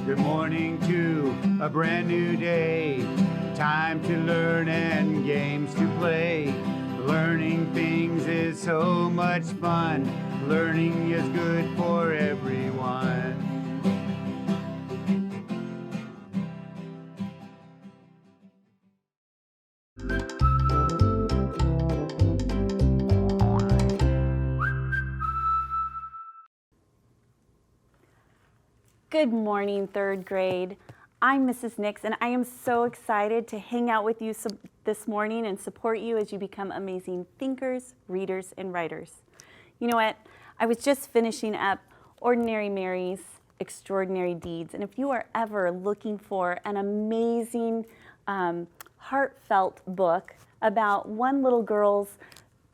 Good morning to a brand new day. Time to learn and games to play. Learning things is so much fun. Learning is good for everyone. Good morning, third grade. I'm Mrs. Nix, and I am so excited to hang out with you this morning and support you as you become amazing thinkers, readers, and writers. You know what? I was just finishing up Ordinary Mary's Extraordinary Deeds, and if you are ever looking for an amazing, heartfelt book about one little girl's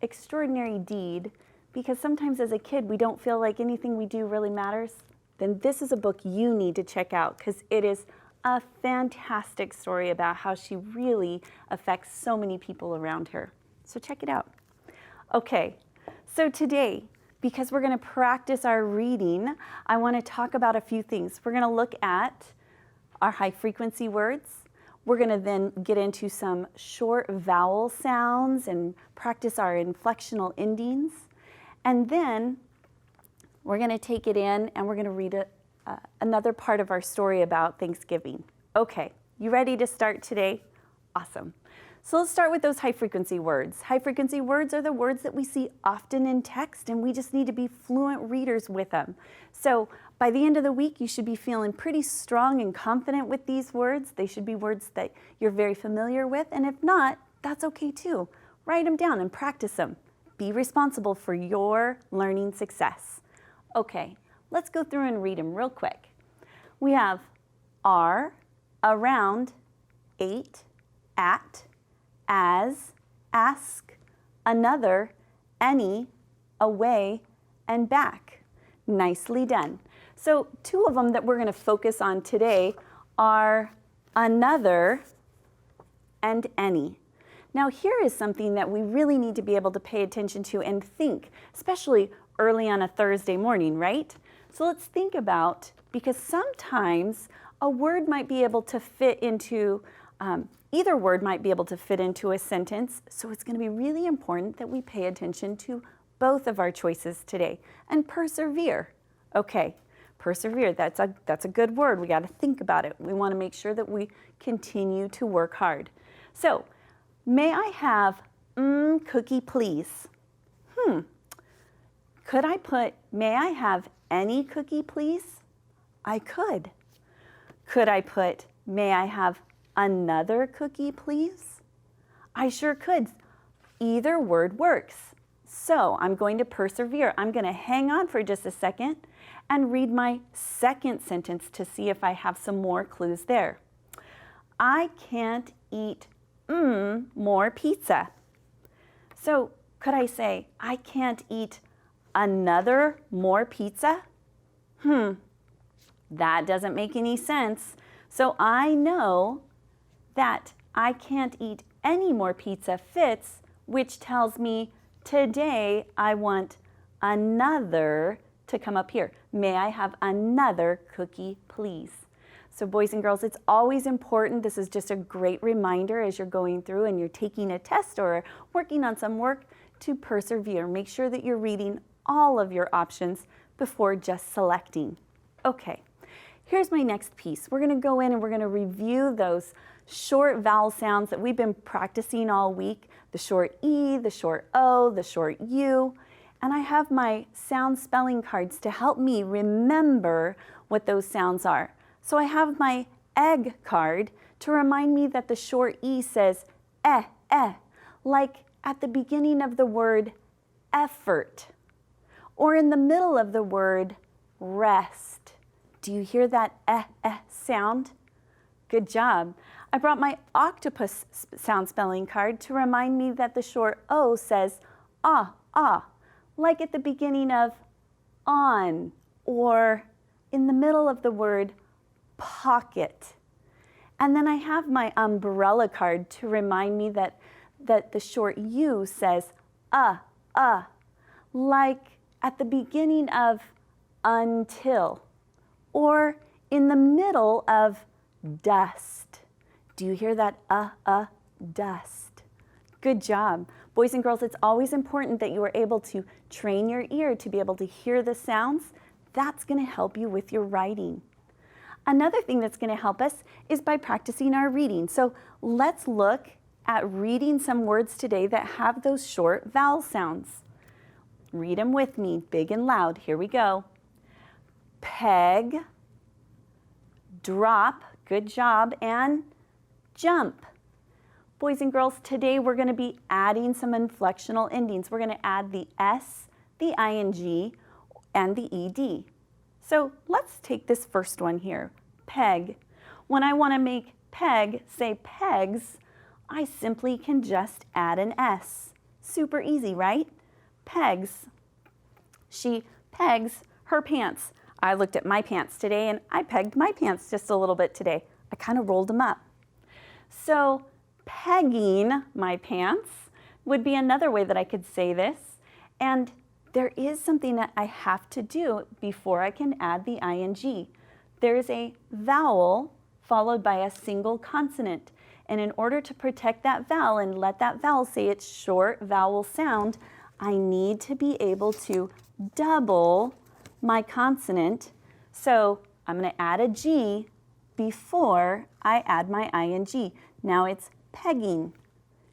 extraordinary deed, because sometimes as a kid we don't feel like anything we do really matters, then this is a book you need to check out because it is a fantastic story about how she really affects so many people around her. So check it out. Okay, so today, because we're going to practice our reading, I want to talk about a few things. We're going to look at our high frequency words. We're going to then get into some short vowel sounds and practice our inflectional endings. And then we're going to take it in and we're going to read another part of our story about Thanksgiving. Okay, you ready to start today? Awesome. So let's start with those high frequency words. High frequency words are the words that we see often in text, and we just need to be fluent readers with them. So by the end of the week, you should be feeling pretty strong and confident with these words. They should be words that you're very familiar with, and if not, that's okay too. Write them down and practice them. Be responsible for your learning success. Okay, let's go through and read them real quick. We have are, around, ate, at, as, ask, another, any, away, and back. Nicely done. So two of them that we're going to focus on today are another and any. Now here is something that we really need to be able to pay attention to and think, especially early on a Thursday morning, right? So let's think about, because sometimes a word might be able to fit into, either word might be able to fit into a sentence, so it's going to be really important that we pay attention to both of our choices today and persevere. Okay, persevere, that's a good word. We got to think about it. We want to make sure that we continue to work hard. So, may I have cookie please? Could I put, may I have any cookie please? I could. Could I put, may I have another cookie please? I sure could. Either word works. So I'm going to persevere. I'm going to hang on for just a second and read my second sentence to see if I have some more clues there. I can't eat more pizza. So could I say, I can't eat another more pizza? That doesn't make any sense. So I know that I can't eat any more pizza fits, which tells me today I want another to come up here. May I have another cookie, please? So boys and girls, it's always important. This is just a great reminder as you're going through and you're taking a test or working on some work to persevere. Make sure that you're reading all of your options before just selecting. Okay, here's my next piece. We're going to go in and we're going to review those short vowel sounds that we've been practicing all week. The short E, the short O, the short U. And I have my sound spelling cards to help me remember what those sounds are. So I have my egg card to remind me that the short E says like at the beginning of the word effort, or in the middle of the word rest. Do you hear that sound? Good job. I brought my octopus sound spelling card to remind me that the short O says like at the beginning of on, or in the middle of the word pocket. And then I have my umbrella card to remind me that the short U says like at the beginning of until, or in the middle of dust. Do you hear that dust? Good job. Boys and girls, it's always important that you are able to train your ear to be able to hear the sounds. That's going to help you with your writing. Another thing that's going to help us is by practicing our reading. So let's look at reading some words today that have those short vowel sounds. Read them with me, big and loud. Here we go. Peg, drop, good job, and jump. Boys and girls, today we're going to be adding some inflectional endings. We're going to add the S, the ing, and the ed. So let's take this first one here, peg. When I want to make peg say pegs, I simply can just add an S. Super easy, right? Pegs. She pegs her pants. I looked at my pants today and I pegged my pants just a little bit today. I kind of rolled them up. So pegging my pants would be another way that I could say this. And there is something that I have to do before I can add the ing. There is a vowel followed by a single consonant. And in order to protect that vowel and let that vowel say its short vowel sound, I need to be able to double my consonant. So I'm going to add a G before I add my ing. Now it's pegging.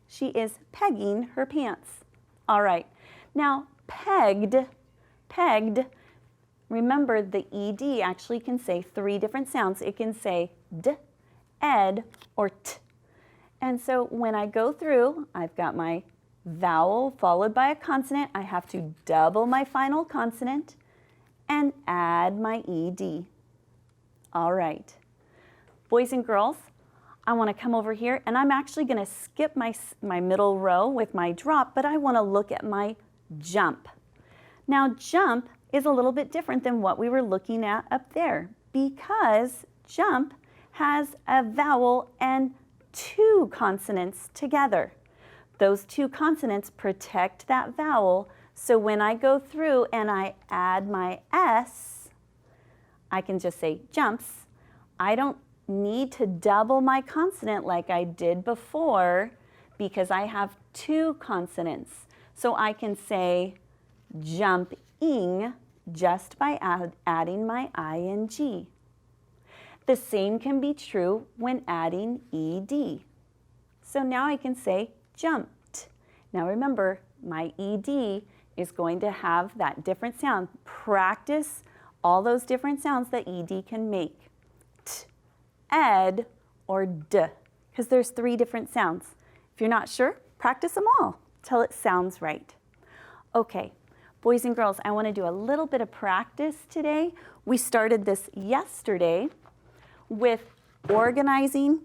She is pegging her pants. All right. Now pegged, remember the ed actually can say three different sounds. It can say d, ed, or t. And so when I go through, I've got my vowel followed by a consonant. I have to double my final consonant and add my ed. All right. Boys and girls, I want to come over here and I'm actually going to skip my middle row with my drop, but I want to look at my jump. Now jump is a little bit different than what we were looking at up there because jump has a vowel and two consonants together. Those two consonants protect that vowel, so when I go through and I add my S, I can just say jumps. I don't need to double my consonant like I did before because I have two consonants. So I can say jumping just by adding my ing. The same can be true when adding ed. So now I can say jumped. Now remember, my ed is going to have that different sound. Practice all those different sounds that ed can make. T, ed, or d, because there's three different sounds. If you're not sure, practice them all till it sounds right. Okay, boys and girls, I want to do a little bit of practice today. We started this yesterday with organizing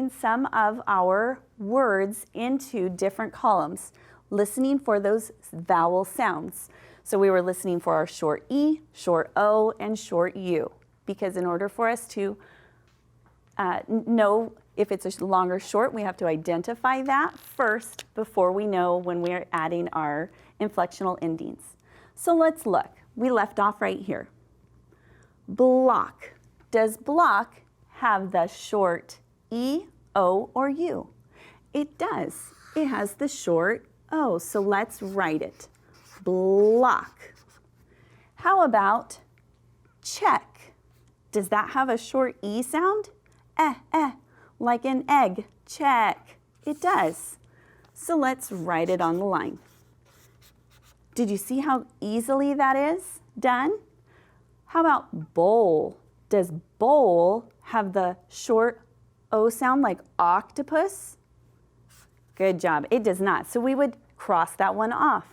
some of our words into different columns, listening for those vowel sounds. So we were listening for our short E, short O, and short U, because in order for us to know if it's a long or short, we have to identify that first before we know when we're adding our inflectional endings. So let's look. We left off right here. Block. Does block have the short E, O, or U? It does. It has the short O, so let's write it. Block. How about check? Does that have a short E sound? Like an egg. Check. It does. So let's write it on the line. Did you see how easily that is done? How about bowl? Does bowl have the short O sound like octopus? Good job. It does not. So we would cross that one off.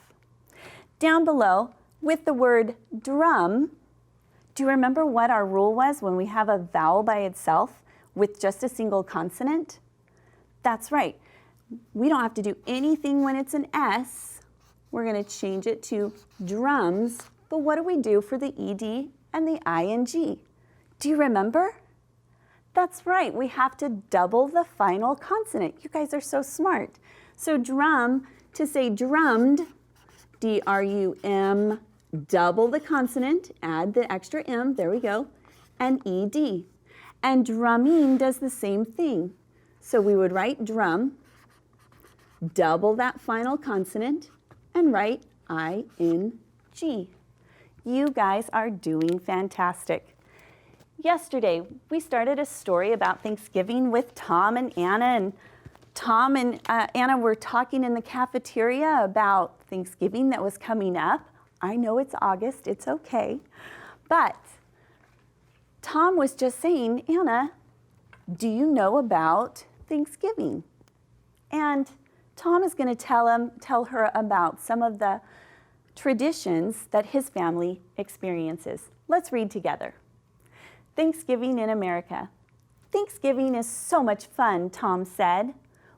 Down below, with the word drum, do you remember what our rule was when we have a vowel by itself with just a single consonant? That's right. We don't have to do anything when it's an S. We're going to change it to drums. But what do we do for the ED and the ING? Do you remember? That's right. We have to double the final consonant. You guys are so smart. So drum, to say drummed, D-R-U-M, double the consonant, add the extra M, there we go, and ED. And drumming does the same thing. So we would write drum, double that final consonant, and write ING. You guys are doing fantastic. Yesterday, we started a story about Thanksgiving with Tom and Anna, and Tom and Anna were talking in the cafeteria about Thanksgiving that was coming up. I know it's August, it's okay. But Tom was just saying, Anna, do you know about Thanksgiving? And Tom is going to tell her about some of the traditions that his family experiences. Let's read together. Thanksgiving in America. Thanksgiving is so much fun, Tom said.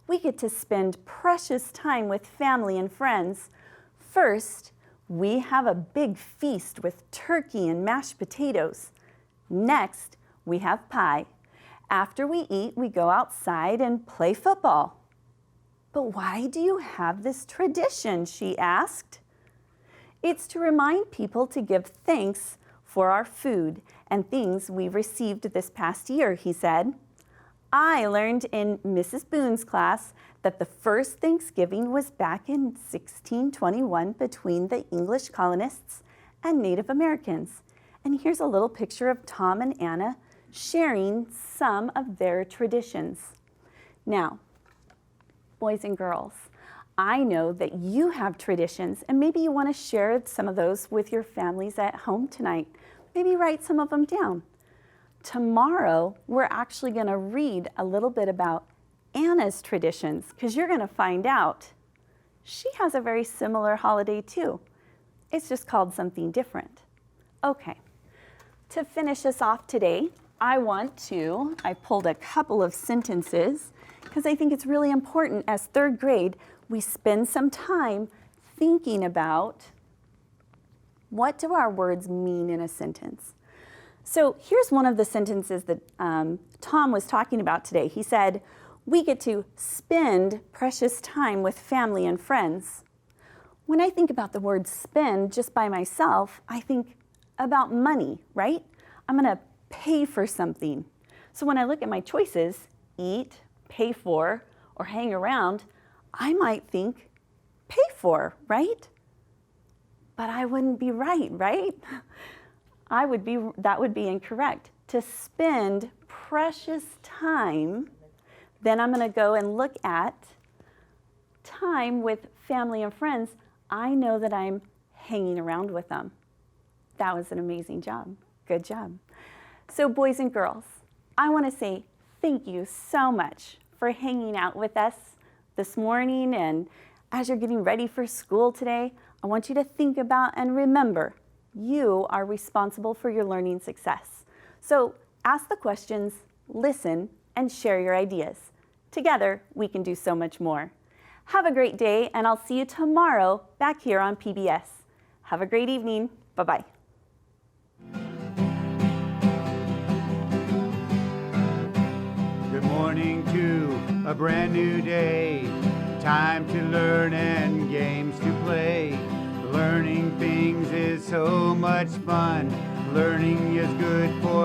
We get to spend precious time with family and friends. First, we have a big feast with turkey and mashed potatoes. Next, we have pie. After we eat, we go outside and play football. But why do you have this tradition? She asked. It's to remind people to give thanks for our food and things we've received this past year, he said. I learned in Mrs. Boone's class that the first Thanksgiving was back in 1621 between the English colonists and Native Americans. And here's a little picture of Tom and Anna sharing some of their traditions. Now, boys and girls, I know that you have traditions, and maybe you want to share some of those with your families at home tonight. Maybe write some of them down. Tomorrow, we're actually going to read a little bit about Anna's traditions, because you're going to find out she has a very similar holiday too. It's just called something different. Okay, to finish us off today, I pulled a couple of sentences because I think it's really important as third grade, we spend some time thinking about what do our words mean in a sentence. So here's one of the sentences that Tom was talking about today. He said, we get to spend precious time with family and friends. When I think about the word spend just by myself, I think about money, right? I'm going to pay for something. So when I look at my choices, eat, pay for, or hang around, I might think pay for, right? But I wouldn't be right? That would be incorrect. To spend precious time, then I'm going to go and look at time with family and friends. I know that I'm hanging around with them. That was an amazing job. Good job. So boys and girls, I want to say thank you so much for hanging out with us this morning, and as you're getting ready for school today, I want you to think about and remember, you are responsible for your learning success. So ask the questions, listen, and share your ideas. Together, we can do so much more. Have a great day, and I'll see you tomorrow back here on PBS. Have a great evening. Bye-bye. Good morning to a brand new day. Time to learn and games to play. Learning things is so much fun. Learning is good for